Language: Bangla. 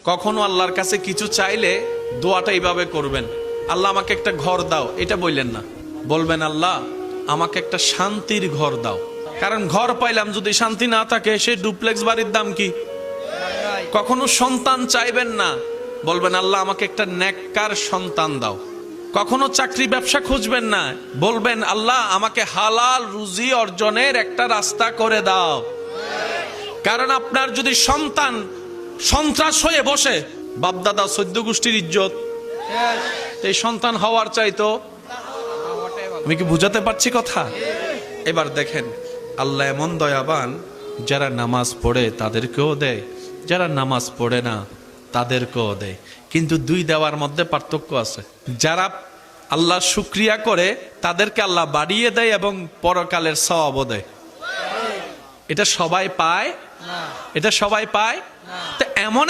কখনো আল্লাহর কাছে কিছু চাইলে দোয়াটা এইভাবে করবেন, আল্লাহ আমাকে একটা ঘর দাও, এটা বললেন না। বলবেন আল্লাহ আমাকে একটা শান্তির ঘর দাও। কারণ ঘর পাইলাম যদি শান্তি না থাকে, সে ডুপ্লেক্স বাড়ির দাম কি? কখনো সন্তান চাইবেন না, বলবেন আল্লাহ আমাকে একটা নেককার সন্তান দাও। কখনো চাকরি ব্যবসা খুঁজবেন না, বলবেন আল্লাহ আমাকে হালাল রুজি অর্জনের একটা রাস্তা করে দাও। কারণ আপনার যদি সন্তান সন্ত্রাস হয়ে বসে, বাপদাদা 14 গোষ্ঠীর ইজ্জত, এই সন্তান হওয়ার চাইতো। আমি কি বুঝাতে পারছি কথা? এবার দেখেন আল্লাহ এমন দয়াবান, যারা নামাজ পড়ে তাদেরকেও দেয়, যারা নামাজ পড়ে না তাদেরকেও দেয়। কিন্তু দুই দেওয়ার মধ্যে পার্থক্য আছে। যারা আল্লাহ শুকরিয়া করে তাদেরকে আল্লাহ বাড়িয়ে দেয় এবং পরকালের সওয়াবও দেয়। এটা সবাই পায়? এটা সবাই পায়? তো এমন